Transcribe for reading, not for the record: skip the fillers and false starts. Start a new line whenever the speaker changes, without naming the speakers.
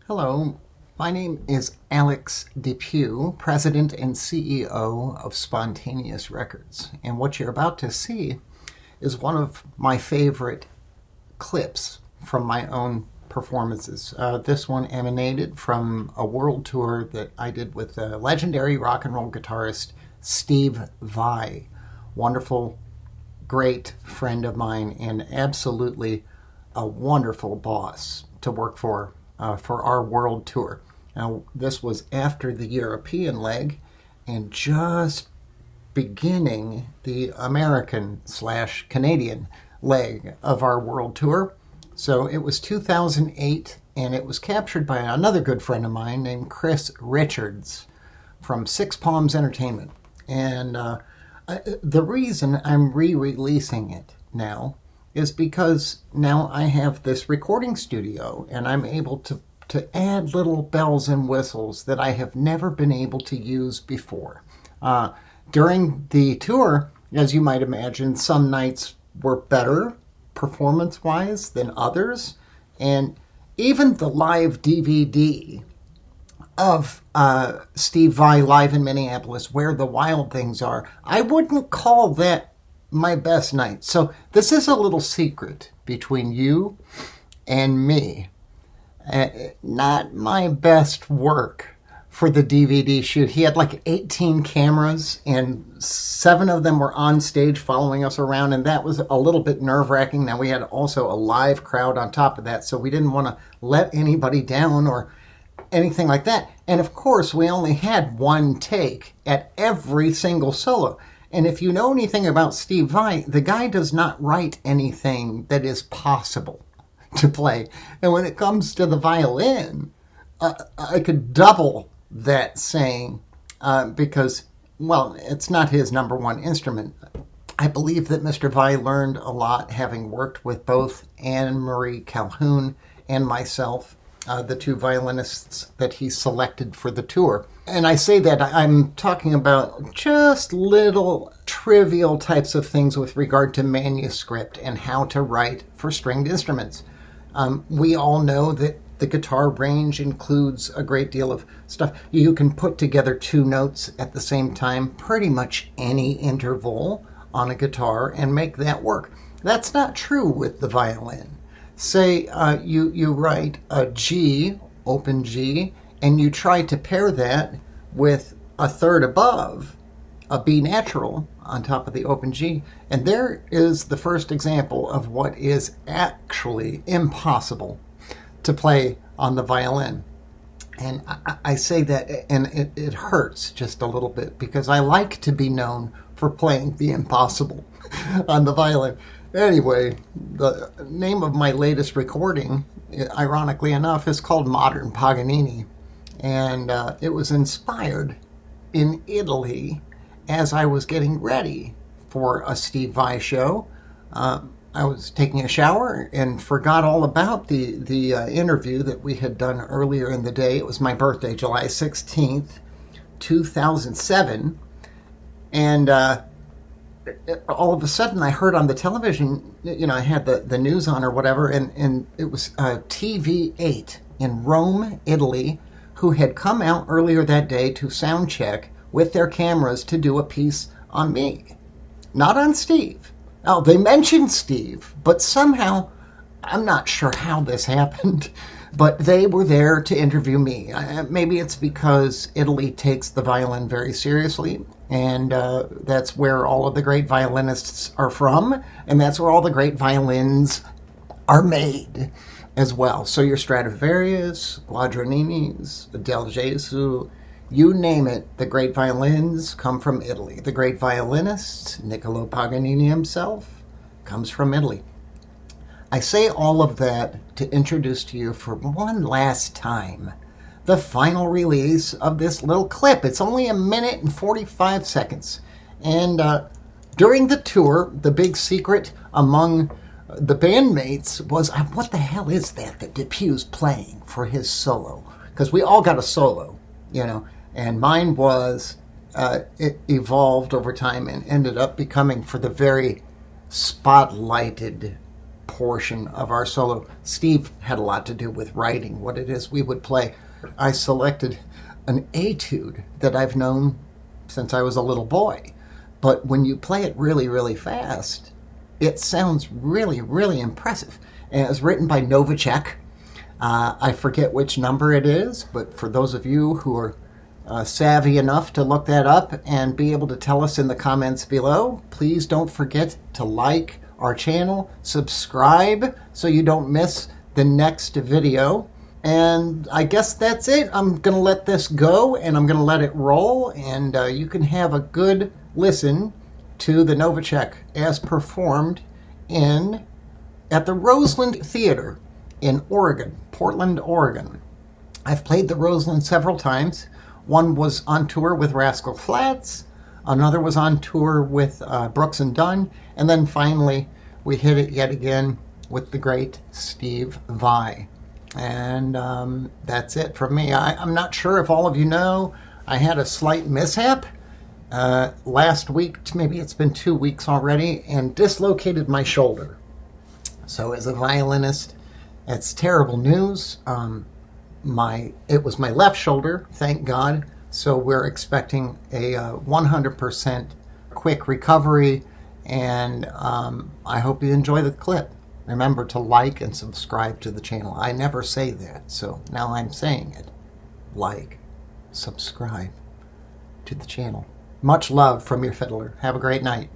Hello, my name is Alex DePue, President and CEO of Spontaneous Records. And what you're about to see is one of my favorite clips from my own performances. This one emanated from a world tour that I did with the legendary rock and roll guitarist Steve Vai. Wonderful, great friend of mine, and absolutely a wonderful boss to work for our world tour. Now, this was after the European leg and just beginning the American/Canadian leg of our world tour. So it was 2008, and it was captured by another good friend of mine named Chris Richards from Six Palms Entertainment. And the reason I'm re-releasing it now is because now I have this recording studio and I'm able to add little bells and whistles that I have never been able to use before. During the tour, as you might imagine, some nights were better performance-wise than others, and even the live DVD of Steve Vai live in Minneapolis, Where the Wild Things Are, I wouldn't call that my best night. So this is a little secret between you and me. Not my best work for the DVD shoot. He had like 18 cameras and 7 of them were on stage following us around, and that was a little bit nerve-wracking. Now, we had also a live crowd on top of that, so we didn't want to let anybody down or anything like that. And of course, we only had one take at every single solo. And if you know anything about Steve Vai, the guy does not write anything that is possible to play. And when it comes to the violin, I could double that saying because, well, it's not his number one instrument. I believe that Mr. Vai learned a lot having worked with both Anne-Marie Calhoun and myself, the 2 violinists that he selected for the tour. And I say that I'm talking about just little trivial types of things with regard to manuscript and how to write for stringed instruments. We all know that the guitar range includes a great deal of stuff. You can put together 2 notes at the same time, pretty much any interval on a guitar, and make that work. That's not true with the violin. Say you write a G, open G, and you try to pair that with a third above, a B natural on top of the open G, and there is the first example of what is actually impossible to play on the violin. And I say that, and it hurts just a little bit, because I like to be known for playing the impossible on the violin. Anyway, the name of my latest recording, ironically enough, is called Modern Paganini. And it was inspired in Italy as I was getting ready for a Steve Vai show. I was taking a shower and forgot all about the interview that we had done earlier in the day. It was my birthday, July 16th, 2007. And all of a sudden I heard on the television, I had the news on or whatever, and it was TV8 in Rome, Italy, who had come out earlier that day to sound check with their cameras to do a piece on me. Not on Steve. Oh, they mentioned Steve, but somehow, I'm not sure how this happened, but they were there to interview me. Maybe it's because Italy takes the violin very seriously, and that's where all of the great violinists are from, and that's where all the great violins are made as well. So your Stradivarius, Guadagnini's, Del Gesù, you name it, the great violins come from Italy. The great violinist, Niccolo Paganini himself, comes from Italy. I say all of that to introduce to you for one last time the final release of this little clip. It's only 1 minute and 45 seconds. And during the tour, the big secret among the bandmates was, what the hell is that DePue's playing for his solo? Because we all got a solo, and mine was, it evolved over time and ended up becoming for the very spotlighted portion of our solo. Steve had a lot to do with writing what it is we would play. I selected an etude that I've known since I was a little boy. But when you play it really, really fast, it sounds really, really impressive. And it was written by Novacek. I forget which number it is, but for those of you who are savvy enough to look that up and be able to tell us in the comments below, please don't forget to like our channel, subscribe so you don't miss the next video. And I guess that's it. I'm going to let this go and I'm going to let it roll, and you can have a good listen to the Novacek as performed at the Roseland Theater in Oregon, Portland, Oregon. I've played the Roseland several times. One was on tour with Rascal Flatts, another was on tour with Brooks and Dunn, and then finally we hit it yet again with the great Steve Vai. And that's it from me. I'm not sure if all of you know, I had a slight mishap last week, maybe it's been 2 weeks already, and dislocated my shoulder. So as a violinist, it's terrible news. It was my left shoulder, thank God. So we're expecting a 100% quick recovery, and I hope you enjoy the clip. Remember to like and subscribe to the channel. I never say that, so now I'm saying it. Like, subscribe to the channel. Much love from your fiddler. Have a great night.